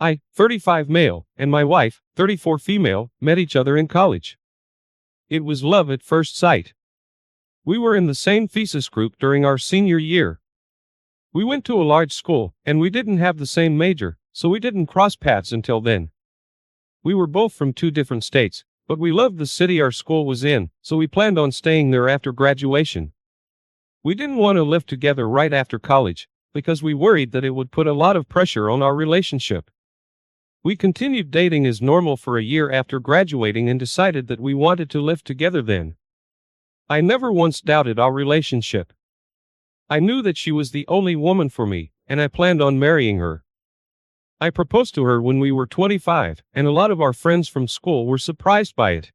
I, 35 male, and my wife, 34 female, met each other in college. It was love at first sight. We were in the same thesis group during our senior year. We went to a large school, and we didn't have the same major, so we didn't cross paths until then. We were both from two different states, but we loved the city our school was in, so we planned on staying there after graduation. We didn't want to live together right after college, because we worried that it would put a lot of pressure on our relationship. We continued dating as normal for a year after graduating and decided that we wanted to live together then. I never once doubted our relationship. I knew that she was the only woman for me, and I planned on marrying her. I proposed to her when we were 25, and a lot of our friends from school were surprised by it.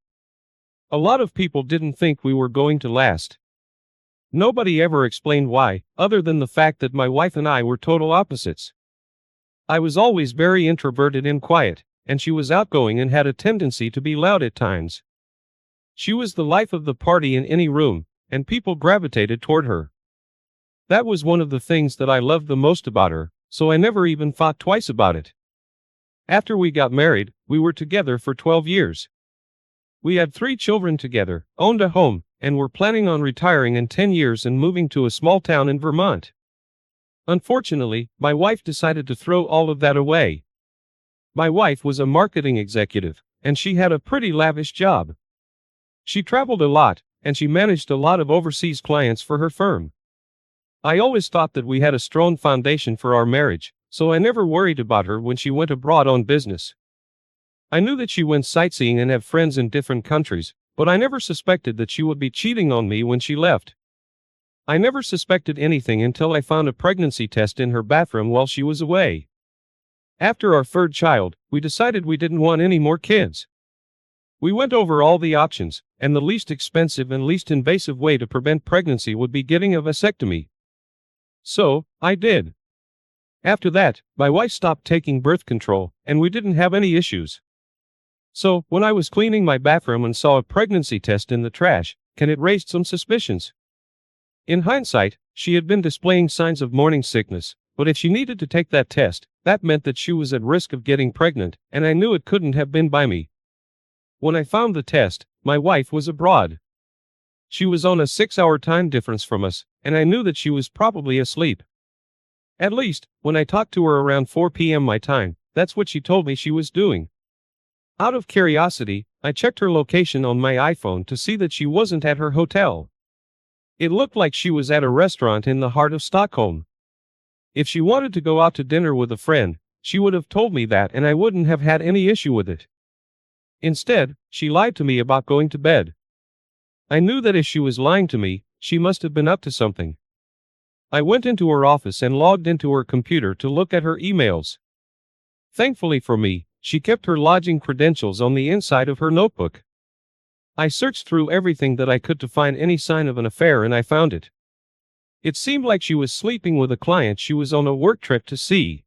A lot of people didn't think we were going to last. Nobody ever explained why, other than the fact that my wife and I were total opposites. I was always very introverted and quiet, and she was outgoing and had a tendency to be loud at times. She was the life of the party in any room, and people gravitated toward her. That was one of the things that I loved the most about her, so I never even thought twice about it. After we got married, we were together for 12 years. We had 3 children together, owned a home, and were planning on retiring in 10 years and moving to a small town in Vermont. Unfortunately, my wife decided to throw all of that away. My wife was a marketing executive, and she had a pretty lavish job. She traveled a lot, and she managed a lot of overseas clients for her firm. I always thought that we had a strong foundation for our marriage, so I never worried about her when she went abroad on business. I knew that she went sightseeing and had friends in different countries, but I never suspected that she would be cheating on me when she left. I never suspected anything until I found a pregnancy test in her bathroom while she was away. After our third child, we decided we didn't want any more kids. We went over all the options, and the least expensive and least invasive way to prevent pregnancy would be getting a vasectomy. So, I did. After that, my wife stopped taking birth control, and we didn't have any issues. So, when I was cleaning my bathroom and saw a pregnancy test in the trash, it raised some suspicions. In hindsight, she had been displaying signs of morning sickness, but if she needed to take that test, that meant that she was at risk of getting pregnant, and I knew it couldn't have been by me. When I found the test, my wife was abroad. She was on a 6-hour time difference from us, and I knew that she was probably asleep. At least, when I talked to her around 4 p.m. my time, that's what she told me she was doing. Out of curiosity, I checked her location on my iPhone to see that she wasn't at her hotel. It looked like she was at a restaurant in the heart of Stockholm. If she wanted to go out to dinner with a friend, she would have told me that and I wouldn't have had any issue with it. Instead, she lied to me about going to bed. I knew that if she was lying to me, she must have been up to something. I went into her office and logged into her computer to look at her emails. Thankfully for me, she kept her lodging credentials on the inside of her notebook. I searched through everything that I could to find any sign of an affair and I found it. It seemed like she was sleeping with a client she was on a work trip to see.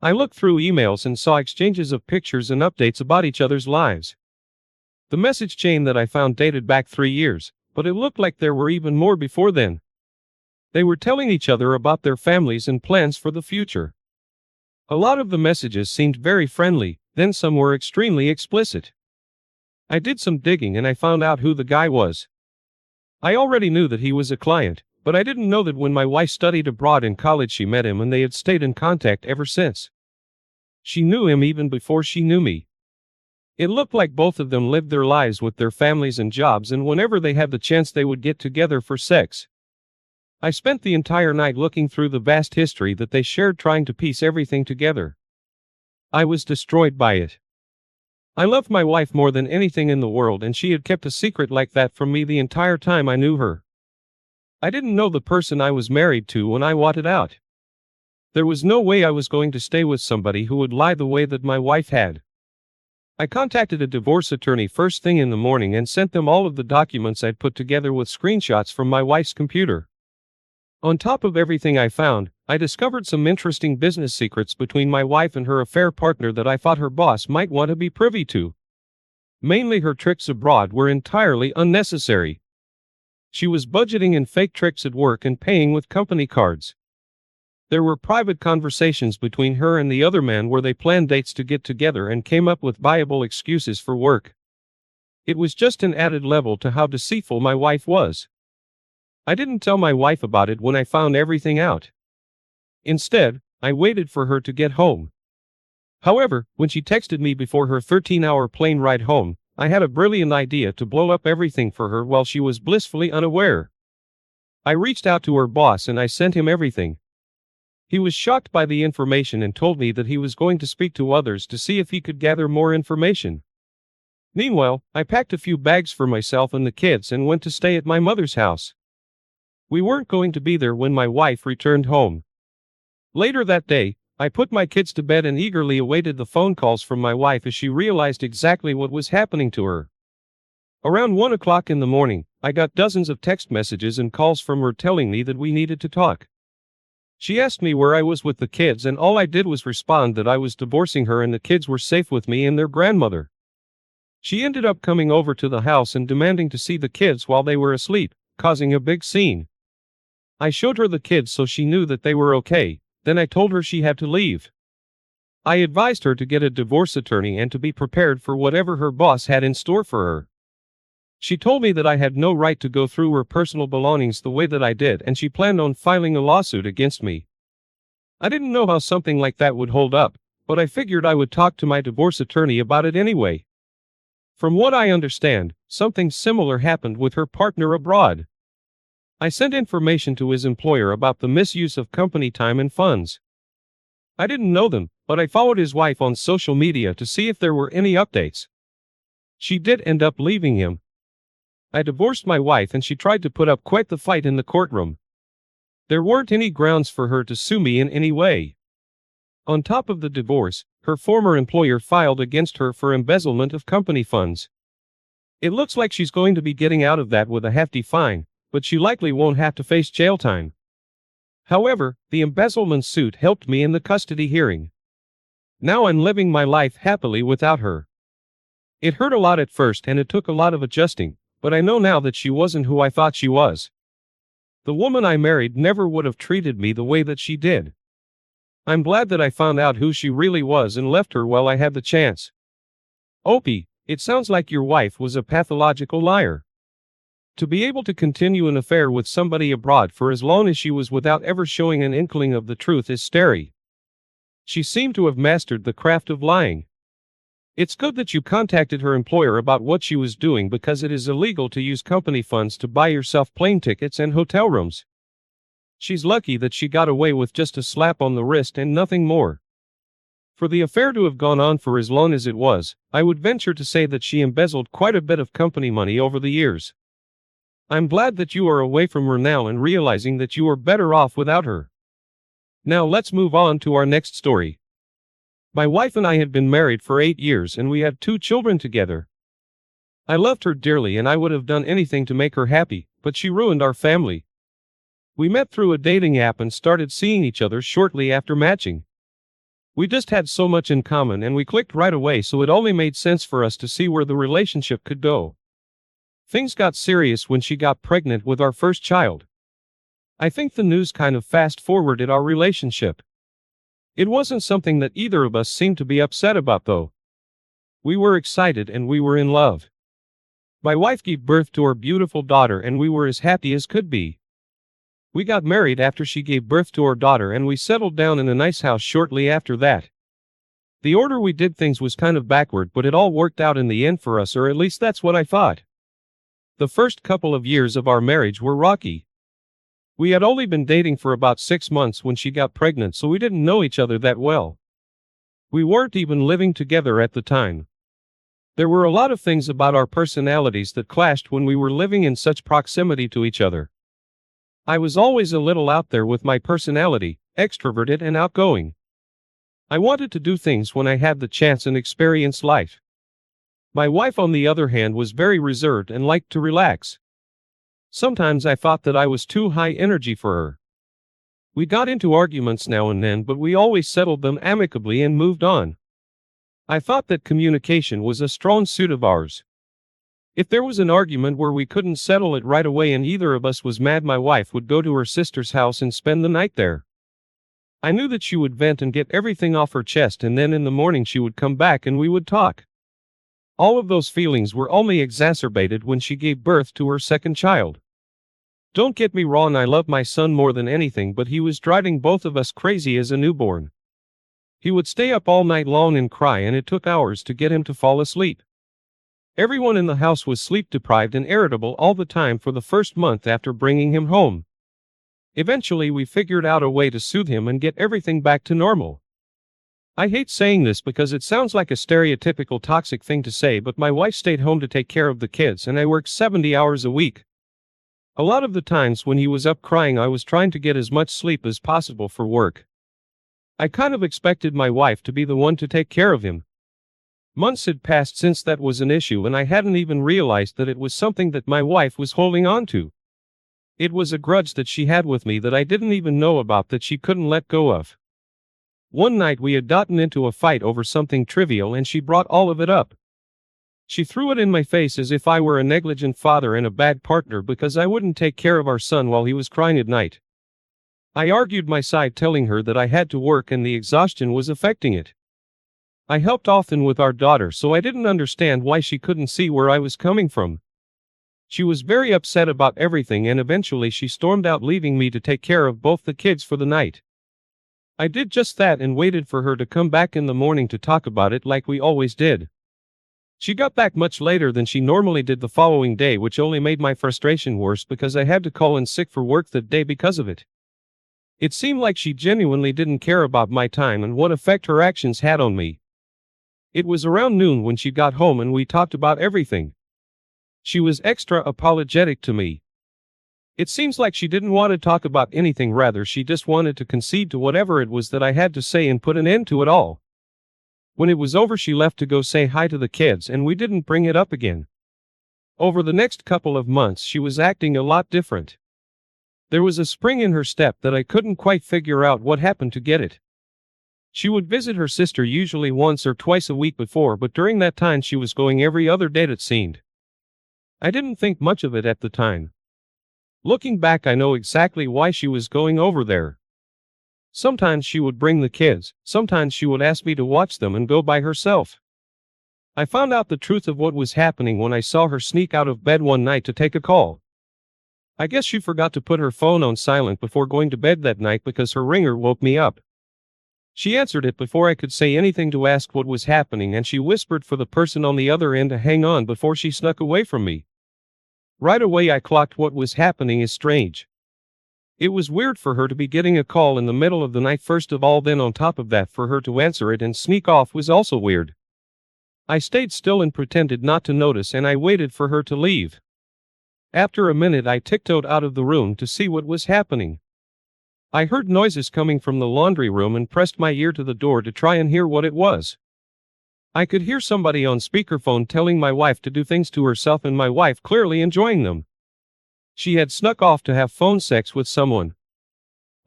I looked through emails and saw exchanges of pictures and updates about each other's lives. The message chain that I found dated back 3 years, but it looked like there were even more before then. They were telling each other about their families and plans for the future. A lot of the messages seemed very friendly, then some were extremely explicit. I did some digging and I found out who the guy was. I already knew that he was a client, but I didn't know that when my wife studied abroad in college she met him and they had stayed in contact ever since. She knew him even before she knew me. It looked like both of them lived their lives with their families and jobs, and whenever they had the chance they would get together for sex. I spent the entire night looking through the vast history that they shared, trying to piece everything together. I was destroyed by it. I loved my wife more than anything in the world, and she had kept a secret like that from me the entire time I knew her. I didn't know the person I was married to when I wanted out. There was no way I was going to stay with somebody who would lie the way that my wife had. I contacted a divorce attorney first thing in the morning and sent them all of the documents I'd put together with screenshots from my wife's computer. On top of everything I found, I discovered some interesting business secrets between my wife and her affair partner that I thought her boss might want to be privy to. Mainly her tricks abroad were entirely unnecessary. She was budgeting in fake tricks at work and paying with company cards. There were private conversations between her and the other man where they planned dates to get together and came up with viable excuses for work. It was just an added level to how deceitful my wife was. I didn't tell my wife about it when I found everything out. Instead, I waited for her to get home. However, when she texted me before her 13-hour plane ride home, I had a brilliant idea to blow up everything for her while she was blissfully unaware. I reached out to her boss and I sent him everything. He was shocked by the information and told me that he was going to speak to others to see if he could gather more information. Meanwhile, I packed a few bags for myself and the kids and went to stay at my mother's house. We weren't going to be there when my wife returned home. Later that day, I put my kids to bed and eagerly awaited the phone calls from my wife as she realized exactly what was happening to her. Around 1 o'clock in the morning, I got dozens of text messages and calls from her telling me that we needed to talk. She asked me where I was with the kids and all I did was respond that I was divorcing her and the kids were safe with me and their grandmother. She ended up coming over to the house and demanding to see the kids while they were asleep, causing a big scene. I showed her the kids so she knew that they were okay, then I told her she had to leave. I advised her to get a divorce attorney and to be prepared for whatever her boss had in store for her. She told me that I had no right to go through her personal belongings the way that I did and she planned on filing a lawsuit against me. I didn't know how something like that would hold up, but I figured I would talk to my divorce attorney about it anyway. From what I understand, something similar happened with her partner abroad. I sent information to his employer about the misuse of company time and funds. I didn't know them, but I followed his wife on social media to see if there were any updates. She did end up leaving him. I divorced my wife and she tried to put up quite the fight in the courtroom. There weren't any grounds for her to sue me in any way. On top of the divorce, her former employer filed against her for embezzlement of company funds. It looks like she's going to be getting out of that with a hefty fine, but she likely won't have to face jail time. However, the embezzlement suit helped me in the custody hearing. Now I'm living my life happily without her. It hurt a lot at first and it took a lot of adjusting, but I know now that she wasn't who I thought she was. The woman I married never would have treated me the way that she did. I'm glad that I found out who she really was and left her while I had the chance. Opie, it sounds like your wife was a pathological liar. To be able to continue an affair with somebody abroad for as long as she was without ever showing an inkling of the truth is scary. She seemed to have mastered the craft of lying. It's good that you contacted her employer about what she was doing because it is illegal to use company funds to buy yourself plane tickets and hotel rooms. She's lucky that she got away with just a slap on the wrist and nothing more. For the affair to have gone on for as long as it was, I would venture to say that she embezzled quite a bit of company money over the years. I'm glad that you are away from her now and realizing that you are better off without her. Now let's move on to our next story. My wife and I had been married for 8 years and we had 2 children together. I loved her dearly and I would have done anything to make her happy, but she ruined our family. We met through a dating app and started seeing each other shortly after matching. We just had so much in common and we clicked right away, so it only made sense for us to see where the relationship could go. Things got serious when she got pregnant with our first child. I think the news kind of fast-forwarded our relationship. It wasn't something that either of us seemed to be upset about though. We were excited and we were in love. My wife gave birth to our beautiful daughter and we were as happy as could be. We got married after she gave birth to our daughter and we settled down in a nice house shortly after that. The order we did things was kind of backward, but it all worked out in the end for us, or at least that's what I thought. The first couple of years of our marriage were rocky. We had only been dating for about 6 months when she got pregnant, so we didn't know each other that well. We weren't even living together at the time. There were a lot of things about our personalities that clashed when we were living in such proximity to each other. I was always a little out there with my personality, extroverted and outgoing. I wanted to do things when I had the chance and experience life. My wife, on the other hand, was very reserved and liked to relax. Sometimes I thought that I was too high energy for her. We got into arguments now and then, but we always settled them amicably and moved on. I thought that communication was a strong suit of ours. If there was an argument where we couldn't settle it right away and either of us was mad, my wife would go to her sister's house and spend the night there. I knew that she would vent and get everything off her chest, and then in the morning she would come back and we would talk. All of those feelings were only exacerbated when she gave birth to her second child. Don't get me wrong, I love my son more than anything, but he was driving both of us crazy as a newborn. He would stay up all night long and cry, and it took hours to get him to fall asleep. Everyone in the house was sleep deprived and irritable all the time for the first month after bringing him home. Eventually we figured out a way to soothe him and get everything back to normal. I hate saying this because it sounds like a stereotypical toxic thing to say, but my wife stayed home to take care of the kids and I worked 70 hours a week. A lot of the times when he was up crying, I was trying to get as much sleep as possible for work. I kind of expected my wife to be the one to take care of him. Months had passed since that was an issue, and I hadn't even realized that it was something that my wife was holding on to. It was a grudge that she had with me that I didn't even know about, that she couldn't let go of. One night we had gotten into a fight over something trivial and she brought all of it up. She threw it in my face as if I were a negligent father and a bad partner because I wouldn't take care of our son while he was crying at night. I argued my side, telling her that I had to work and the exhaustion was affecting it. I helped often with our daughter, so I didn't understand why she couldn't see where I was coming from. She was very upset about everything, and eventually she stormed out, leaving me to take care of both the kids for the night. I did just that and waited for her to come back in the morning to talk about it like we always did. She got back much later than she normally did the following day, which only made my frustration worse because I had to call in sick for work that day because of it. It seemed like she genuinely didn't care about my time and what effect her actions had on me. It was around noon when she got home and we talked about everything. She was extra apologetic to me. It seems like she didn't want to talk about anything, rather she just wanted to concede to whatever it was that I had to say and put an end to it all. When it was over, she left to go say hi to the kids and we didn't bring it up again. Over the next couple of months she was acting a lot different. There was a spring in her step that I couldn't quite figure out what happened to get it. She would visit her sister usually once or twice a week before, but during that time she was going every other day, it seemed. I didn't think much of it at the time. Looking back, I know exactly why she was going over there. Sometimes she would bring the kids, sometimes she would ask me to watch them and go by herself. I found out the truth of what was happening when I saw her sneak out of bed one night to take a call. I guess she forgot to put her phone on silent before going to bed that night because her ringer woke me up. She answered it before I could say anything to ask what was happening, and she whispered for the person on the other end to hang on before she snuck away from me. Right away I clocked what was happening is strange. It was weird for her to be getting a call in the middle of the night first of all, then on top of that for her to answer it and sneak off was also weird. I stayed still and pretended not to notice, and I waited for her to leave. After a minute I tiptoed out of the room to see what was happening. I heard noises coming from the laundry room and pressed my ear to the door to try and hear what it was. I could hear somebody on speakerphone telling my wife to do things to herself, and my wife clearly enjoying them. She had snuck off to have phone sex with someone.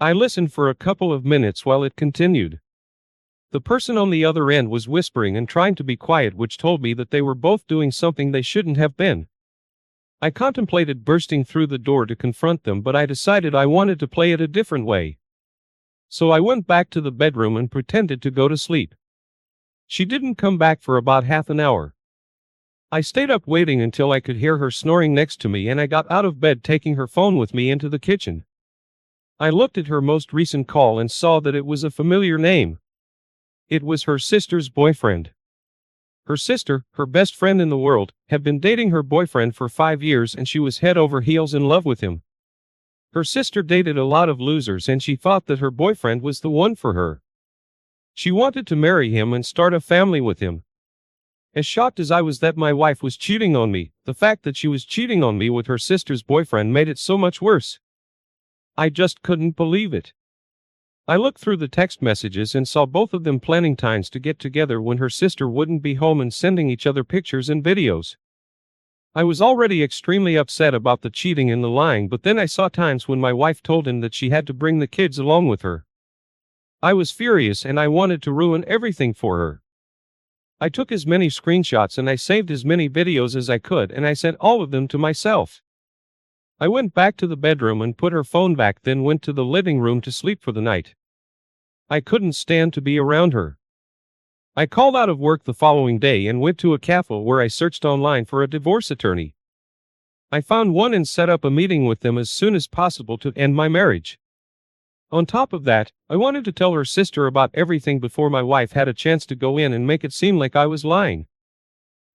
I listened for a couple of minutes while it continued. The person on the other end was whispering and trying to be quiet, which told me that they were both doing something they shouldn't have been. I contemplated bursting through the door to confront them, but I decided I wanted to play it a different way. So I went back to the bedroom and pretended to go to sleep. She didn't come back for about half an hour. I stayed up waiting until I could hear her snoring next to me, and I got out of bed, taking her phone with me into the kitchen. I looked at her most recent call and saw that it was a familiar name. It was her sister's boyfriend. Her sister, her best friend in the world, had been dating her boyfriend for 5 years and she was head over heels in love with him. Her sister dated a lot of losers and she thought that her boyfriend was the one for her. She wanted to marry him and start a family with him. As shocked as I was that my wife was cheating on me, the fact that she was cheating on me with her sister's boyfriend made it so much worse. I just couldn't believe it. I looked through the text messages and saw both of them planning times to get together when her sister wouldn't be home and sending each other pictures and videos. I was already extremely upset about the cheating and the lying, but then I saw times when my wife told him that she had to bring the kids along with her. I was furious and I wanted to ruin everything for her. I took as many screenshots and I saved as many videos as I could, and I sent all of them to myself. I went back to the bedroom and put her phone back, then went to the living room to sleep for the night. I couldn't stand to be around her. I called out of work the following day and went to a cafe where I searched online for a divorce attorney. I found one and set up a meeting with them as soon as possible to end my marriage. On top of that, I wanted to tell her sister about everything before my wife had a chance to go in and make it seem like I was lying.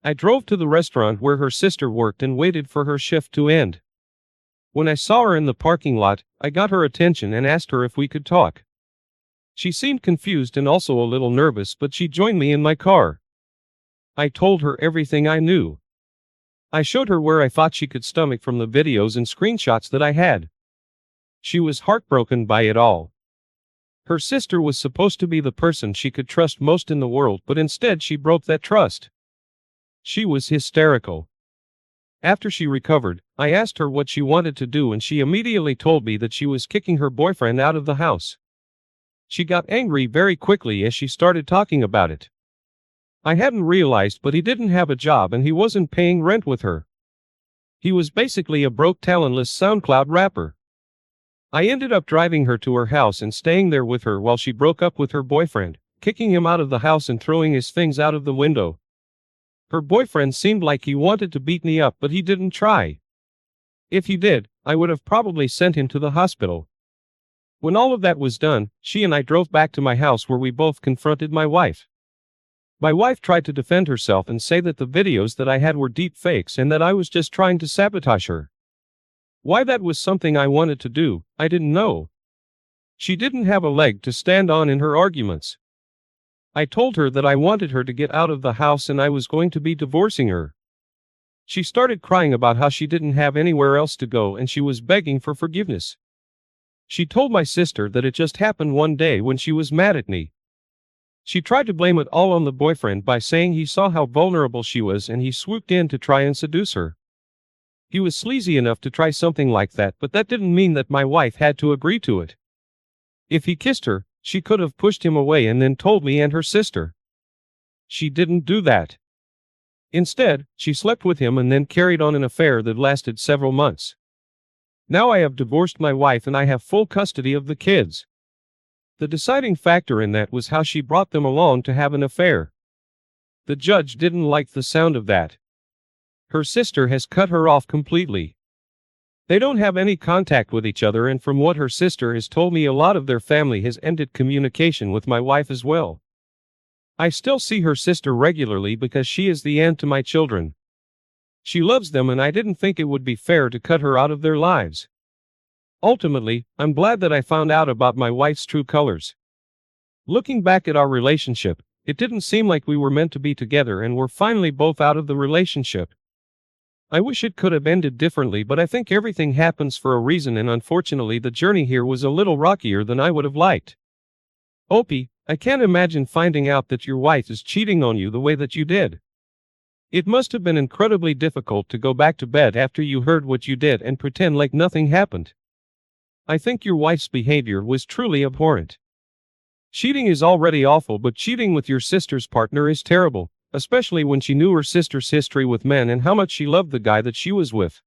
I drove to the restaurant where her sister worked and waited for her shift to end. When I saw her in the parking lot, I got her attention and asked her if we could talk. She seemed confused and also a little nervous, but she joined me in my car. I told her everything I knew. I showed her where I thought she could stomach from the videos and screenshots that I had. She was heartbroken by it all. Her sister was supposed to be the person she could trust most in the world, but instead she broke that trust. She was hysterical. After she recovered, I asked her what she wanted to do and she immediately told me that she was kicking her boyfriend out of the house. She got angry very quickly as she started talking about it. I hadn't realized, but he didn't have a job and he wasn't paying rent with her. He was basically a broke, talentless SoundCloud rapper. I ended up driving her to her house and staying there with her while she broke up with her boyfriend, kicking him out of the house and throwing his things out of the window. Her boyfriend seemed like he wanted to beat me up, but he didn't try. If he did, I would have probably sent him to the hospital. When all of that was done, she and I drove back to my house where we both confronted my wife. My wife tried to defend herself and say that the videos that I had were deep fakes and that I was just trying to sabotage her. Why that was something I wanted to do, I didn't know. She didn't have a leg to stand on in her arguments. I told her that I wanted her to get out of the house and I was going to be divorcing her. She started crying about how she didn't have anywhere else to go and she was begging for forgiveness. She told my sister that it just happened one day when she was mad at me. She tried to blame it all on the boyfriend by saying he saw how vulnerable she was and he swooped in to try and seduce her. He was sleazy enough to try something like that, but that didn't mean that my wife had to agree to it. If he kissed her, she could have pushed him away and then told me and her sister. She didn't do that. Instead, she slept with him and then carried on an affair that lasted several months. Now I have divorced my wife and I have full custody of the kids. The deciding factor in that was how she brought them along to have an affair. The judge didn't like the sound of that. Her sister has cut her off completely. They don't have any contact with each other, and from what her sister has told me, a lot of their family has ended communication with my wife as well. I still see her sister regularly because she is the aunt to my children. She loves them and I didn't think it would be fair to cut her out of their lives. Ultimately, I'm glad that I found out about my wife's true colors. Looking back at our relationship, it didn't seem like we were meant to be together and we're finally both out of the relationship. I wish it could have ended differently, but I think everything happens for a reason and unfortunately the journey here was a little rockier than I would have liked. Opie, I can't imagine finding out that your wife is cheating on you the way that you did. It must have been incredibly difficult to go back to bed after you heard what you did and pretend like nothing happened. I think your wife's behavior was truly abhorrent. Cheating is already awful, but cheating with your sister's partner is terrible, especially when she knew her sister's history with men and how much she loved the guy that she was with.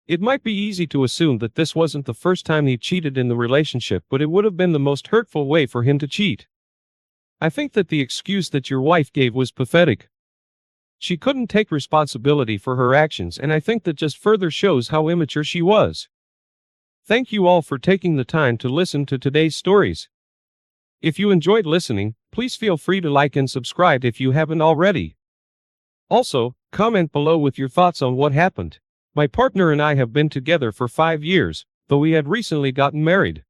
It might be easy to assume that this wasn't the first time he cheated in the relationship, but it would have been the most hurtful way for him to cheat. I think that the excuse that your wife gave was pathetic. She couldn't take responsibility for her actions, and I think that just further shows how immature she was. Thank you all for taking the time to listen to today's stories. If you enjoyed listening, please feel free to like and subscribe if you haven't already. Also, comment below with your thoughts on what happened. My partner and I have been together for 5 years, though we had recently gotten married.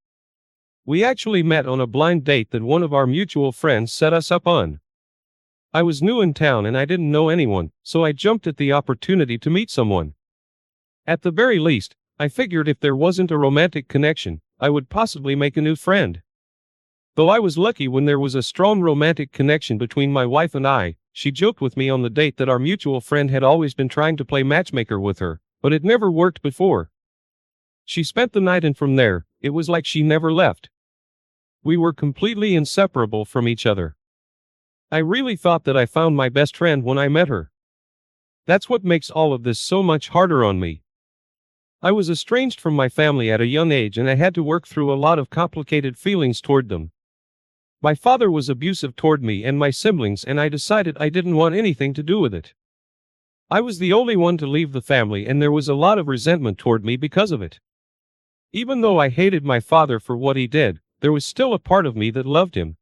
We actually met on a blind date that one of our mutual friends set us up on. I was new in town and I didn't know anyone, so I jumped at the opportunity to meet someone. At the very least, I figured if there wasn't a romantic connection, I would possibly make a new friend. Though I was lucky when there was a strong romantic connection between my wife and I. She joked with me on the date that our mutual friend had always been trying to play matchmaker with her, but it never worked before. She spent the night and from there, it was like she never left. We were completely inseparable from each other. I really thought that I found my best friend when I met her. That's what makes all of this so much harder on me. I was estranged from my family at a young age and I had to work through a lot of complicated feelings toward them. My father was abusive toward me and my siblings, and I decided I didn't want anything to do with it. I was the only one to leave the family, and there was a lot of resentment toward me because of it. Even though I hated my father for what he did, there was still a part of me that loved him.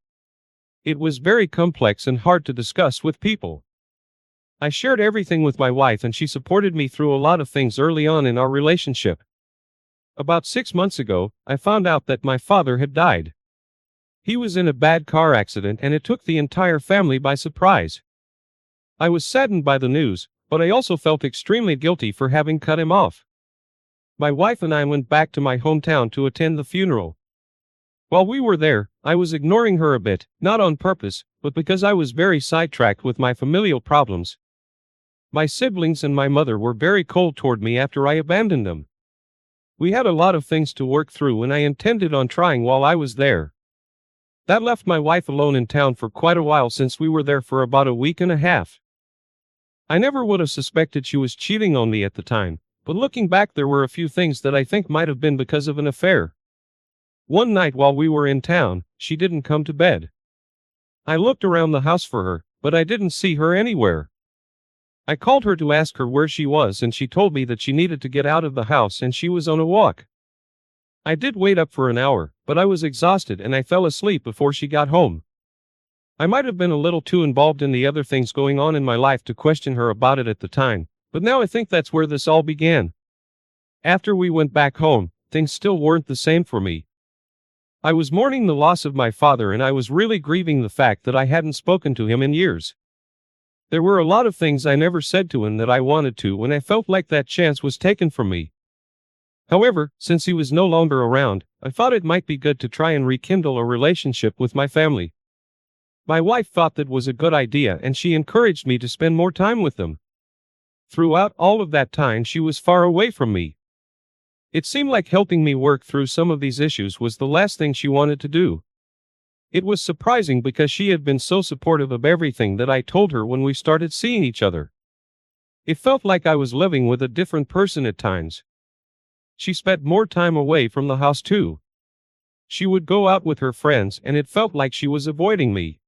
It was very complex and hard to discuss with people. I shared everything with my wife, and she supported me through a lot of things early on in our relationship. About 6 months ago, I found out that my father had died. He was in a bad car accident, and it took the entire family by surprise. I was saddened by the news, but I also felt extremely guilty for having cut him off. My wife and I went back to my hometown to attend the funeral. While we were there, I was ignoring her a bit, not on purpose, but because I was very sidetracked with my familial problems. My siblings and my mother were very cold toward me after I abandoned them. We had a lot of things to work through, and I intended on trying while I was there. That left my wife alone in town for quite a while, since we were there for about a week and a half. I never would have suspected she was cheating on me at the time, but looking back, there were a few things that I think might have been because of an affair. One night while we were in town, she didn't come to bed. I looked around the house for her, but I didn't see her anywhere. I called her to ask her where she was, and she told me that she needed to get out of the house and she was on a walk. I did wait up for an hour, but I was exhausted and I fell asleep before she got home. I might have been a little too involved in the other things going on in my life to question her about it at the time, but now I think that's where this all began. After we went back home, things still weren't the same for me. I was mourning the loss of my father, and I was really grieving the fact that I hadn't spoken to him in years. There were a lot of things I never said to him that I wanted to, and I felt like that chance was taken from me. However, since he was no longer around, I thought it might be good to try and rekindle a relationship with my family. My wife thought that was a good idea, and she encouraged me to spend more time with them. Throughout all of that time, she was far away from me. It seemed like helping me work through some of these issues was the last thing she wanted to do. It was surprising because she had been so supportive of everything that I told her when we started seeing each other. It felt like I was living with a different person at times. She spent more time away from the house too. She would go out with her friends, and it felt like she was avoiding me.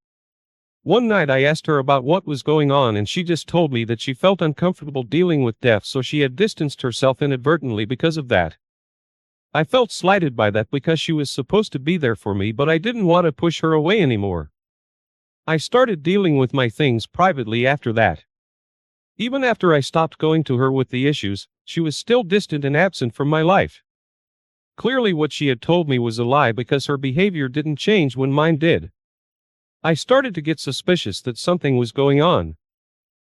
One night I asked her about what was going on, and she just told me that she felt uncomfortable dealing with death, so she had distanced herself inadvertently because of that. I felt slighted by that because she was supposed to be there for me, but I didn't want to push her away anymore. I started dealing with my things privately after that. Even after I stopped going to her with the issues, she was still distant and absent from my life. Clearly what she had told me was a lie, because her behavior didn't change when mine did. I started to get suspicious that something was going on.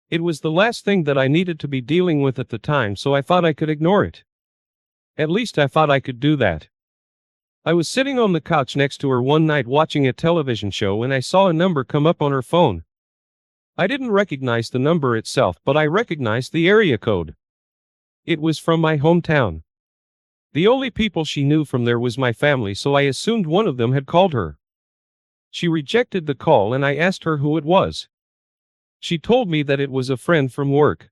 It was the last thing that I needed to be dealing with at the time, so I thought I could ignore it. At least I thought I could do that. I was sitting on the couch next to her one night watching a television show, and I saw a number come up on her phone. I didn't recognize the number itself, but I recognized the area code. It was from my hometown. The only people she knew from there was my family, so I assumed one of them had called her. She rejected the call, and I asked her who it was. She told me that it was a friend from work.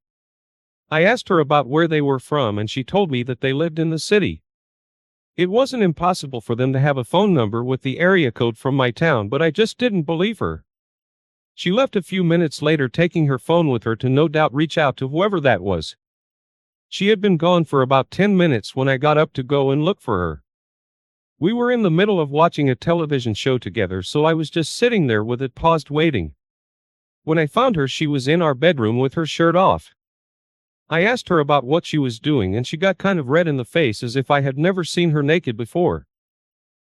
I asked her about where they were from, and she told me that they lived in the city. It wasn't impossible for them to have a phone number with the area code from my town, but I just didn't believe her. She left a few minutes later, taking her phone with her to no doubt reach out to whoever that was. She had been gone for about 10 minutes when I got up to go and look for her. We were in the middle of watching a television show together, so I was just sitting there with it paused waiting. When I found her, she was in our bedroom with her shirt off. I asked her about what she was doing, and she got kind of red in the face, as if I had never seen her naked before.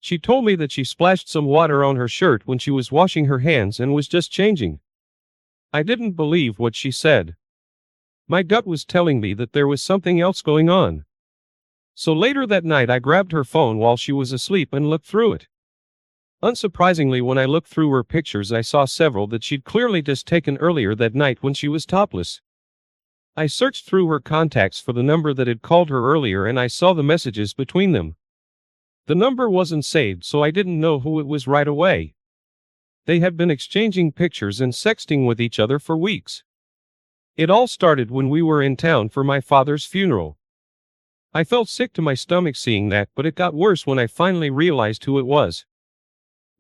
She told me that she splashed some water on her shirt when she was washing her hands and was just changing. I didn't believe what she said. My gut was telling me that there was something else going on. So later that night I grabbed her phone while she was asleep and looked through it. Unsurprisingly, when I looked through her pictures, I saw several that she'd clearly just taken earlier that night when she was topless. I searched through her contacts for the number that had called her earlier, and I saw the messages between them. The number wasn't saved, so I didn't know who it was right away. They had been exchanging pictures and sexting with each other for weeks. It all started when we were in town for my father's funeral. I felt sick to my stomach seeing that, but it got worse when I finally realized who it was.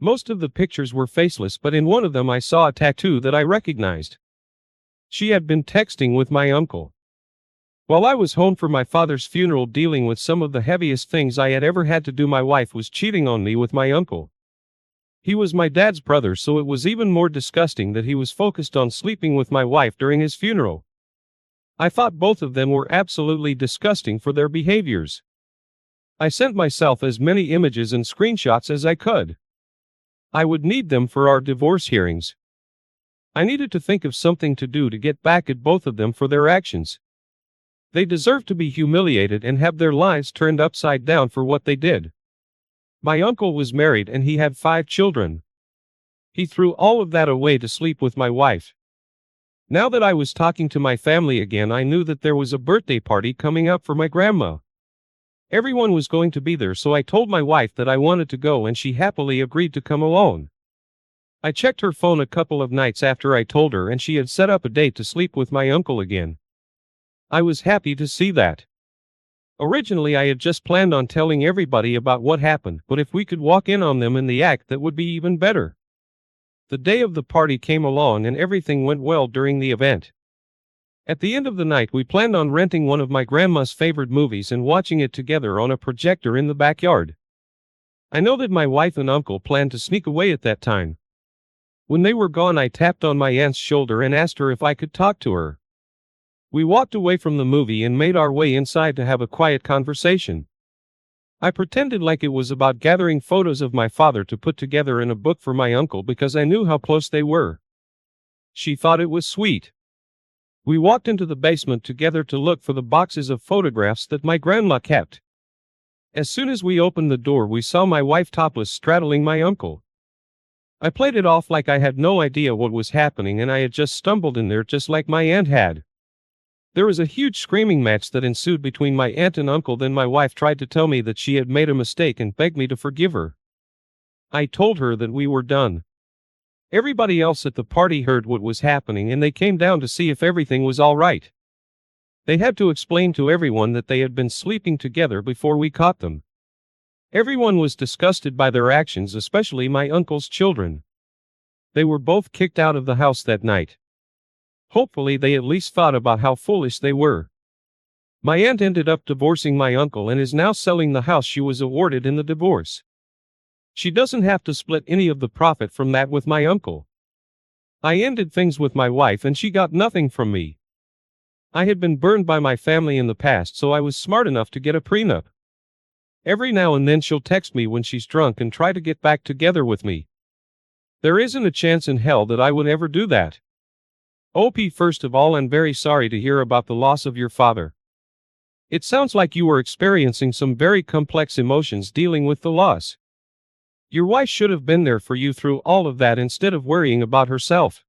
Most of the pictures were faceless, but in one of them I saw a tattoo that I recognized. She had been texting with my uncle. While I was home for my father's funeral dealing with some of the heaviest things I had ever had to do, my wife was cheating on me with my uncle. He was my dad's brother, so it was even more disgusting that he was focused on sleeping with my wife during his funeral. I thought both of them were absolutely disgusting for their behaviors. I sent myself as many images and screenshots as I could. I would need them for our divorce hearings. I needed to think of something to do to get back at both of them for their actions. They deserve to be humiliated and have their lives turned upside down for what they did. My uncle was married and he had 5 children. He threw all of that away to sleep with my wife. Now that I was talking to my family again, I knew that there was a birthday party coming up for my grandma. Everyone was going to be there, so I told my wife that I wanted to go and she happily agreed to come along. I checked her phone a couple of nights after I told her and she had set up a date to sleep with my uncle again. I was happy to see that. Originally I had just planned on telling everybody about what happened, but if we could walk in on them in the act, that would be even better. The day of the party came along and everything went well during the event. At the end of the night we planned on renting one of my grandma's favorite movies and watching it together on a projector in the backyard. I know that my wife and uncle planned to sneak away at that time. When they were gone, I tapped on my aunt's shoulder and asked her if I could talk to her. We walked away from the movie and made our way inside to have a quiet conversation. I pretended like it was about gathering photos of my father to put together in a book for my uncle because I knew how close they were. She thought it was sweet. We walked into the basement together to look for the boxes of photographs that my grandma kept. As soon as we opened the door, we saw my wife topless straddling my uncle. I played it off like I had no idea what was happening and I had just stumbled in there just like my aunt had. There was a huge screaming match that ensued between my aunt and uncle. Then my wife tried to tell me that she had made a mistake and begged me to forgive her. I told her that we were done. Everybody else at the party heard what was happening and they came down to see if everything was all right. They had to explain to everyone that they had been sleeping together before we caught them. Everyone was disgusted by their actions, especially my uncle's children. They were both kicked out of the house that night. Hopefully they at least thought about how foolish they were. My aunt ended up divorcing my uncle and is now selling the house she was awarded in the divorce. She doesn't have to split any of the profit from that with my uncle. I ended things with my wife and she got nothing from me. I had been burned by my family in the past, so I was smart enough to get a prenup. Every now and then she'll text me when she's drunk and try to get back together with me. There isn't a chance in hell that I would ever do that. OP, first of all, I'm very sorry to hear about the loss of your father. It sounds like you were experiencing some very complex emotions dealing with the loss. Your wife should have been there for you through all of that instead of worrying about herself.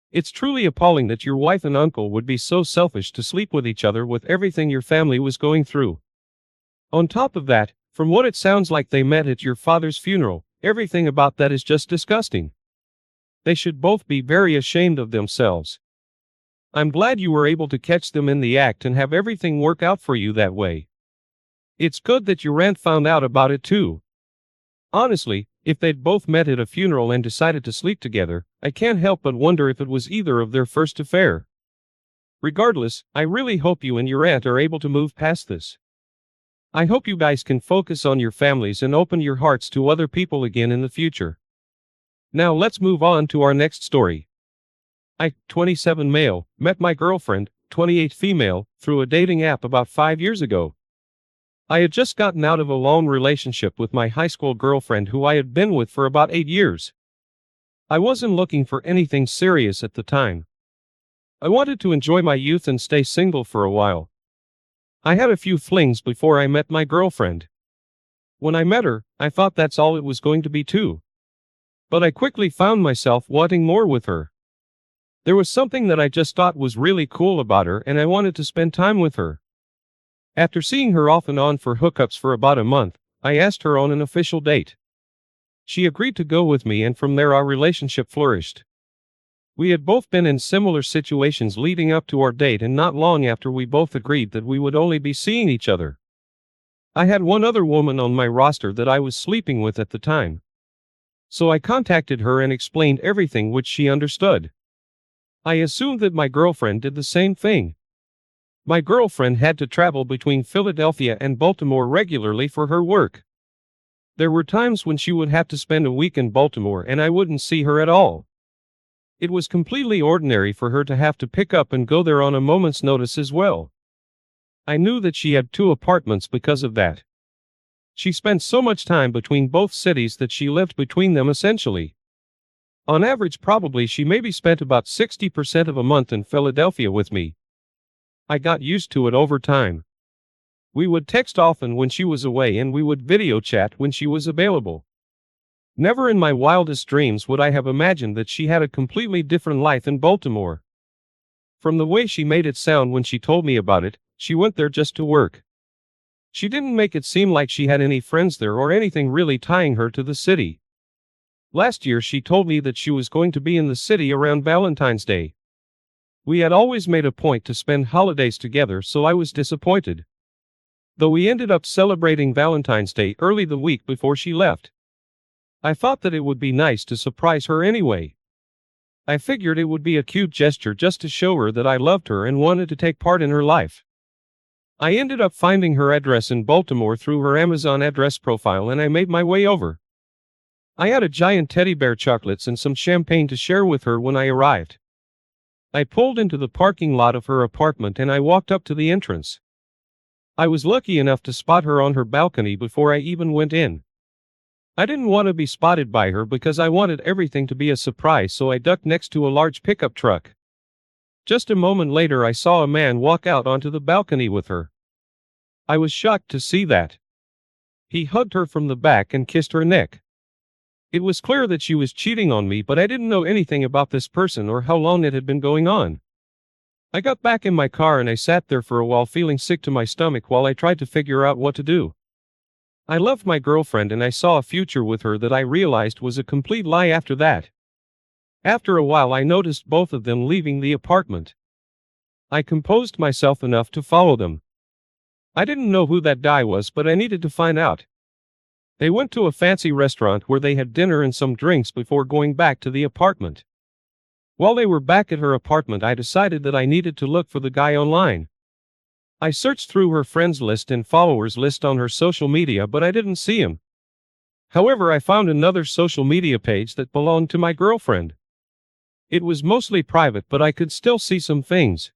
It's truly appalling that your wife and uncle would be so selfish to sleep with each other with everything your family was going through. On top of that, from what it sounds like they met at your father's funeral, everything about that is just disgusting. They should both be very ashamed of themselves. I'm glad you were able to catch them in the act and have everything work out for you that way. It's good that your aunt found out about it too. Honestly, if they'd both met at a funeral and decided to sleep together, I can't help but wonder if it was either of their first affair. Regardless, I really hope you and your aunt are able to move past this. I hope you guys can focus on your families and open your hearts to other people again in the future. Now let's move on to our next story. I, 27 male, met my girlfriend, 28 female, through a dating app about 5 years ago. I had just gotten out of a long relationship with my high school girlfriend who I had been with for about 8 years. I wasn't looking for anything serious at the time. I wanted to enjoy my youth and stay single for a while. I had a few flings before I met my girlfriend. When I met her, I thought that's all it was going to be too. But I quickly found myself wanting more with her. There was something that I just thought was really cool about her and I wanted to spend time with her. After seeing her off and on for hookups for about a month, I asked her on an official date. She agreed to go with me and from there our relationship flourished. We had both been in similar situations leading up to our date and not long after we both agreed that we would only be seeing each other. I had one other woman on my roster that I was sleeping with at the time. So I contacted her and explained everything, which she understood. I assumed that my girlfriend did the same thing. My girlfriend had to travel between Philadelphia and Baltimore regularly for her work. There were times when she would have to spend a week in Baltimore and I wouldn't see her at all. It was completely ordinary for her to have to pick up and go there on a moment's notice as well. I knew that she had 2 apartments because of that. She spent so much time between both cities that she lived between them essentially. On average, probably she maybe spent about 60% of a month in Philadelphia with me. I got used to it over time. We would text often when she was away and we would video chat when she was available. Never in my wildest dreams would I have imagined that she had a completely different life in Baltimore. From the way she made it sound when she told me about it, she went there just to work. She didn't make it seem like she had any friends there or anything really tying her to the city. Last year she told me that she was going to be in the city around Valentine's Day. We had always made a point to spend holidays together, so I was disappointed. Though we ended up celebrating Valentine's Day early the week before she left. I thought that it would be nice to surprise her anyway. I figured it would be a cute gesture just to show her that I loved her and wanted to take part in her life. I ended up finding her address in Baltimore through her Amazon address profile and I made my way over. I had a giant teddy bear chocolates and some champagne to share with her when I arrived. I pulled into the parking lot of her apartment and I walked up to the entrance. I was lucky enough to spot her on her balcony before I even went in. I didn't want to be spotted by her because I wanted everything to be a surprise, so I ducked next to a large pickup truck. Just a moment later I saw a man walk out onto the balcony with her. I was shocked to see that. He hugged her from the back and kissed her neck. It was clear that she was cheating on me, but I didn't know anything about this person or how long it had been going on. I got back in my car and I sat there for a while feeling sick to my stomach while I tried to figure out what to do. I loved my girlfriend and I saw a future with her that I realized was a complete lie after that. After a while I noticed both of them leaving the apartment. I composed myself enough to follow them. I didn't know who that guy was, but I needed to find out. They went to a fancy restaurant where they had dinner and some drinks before going back to the apartment. While they were back at her apartment, I decided that I needed to look for the guy online. I searched through her friends list and followers list on her social media, but I didn't see him. However, I found another social media page that belonged to my girlfriend. It was mostly private, but I could still see some things.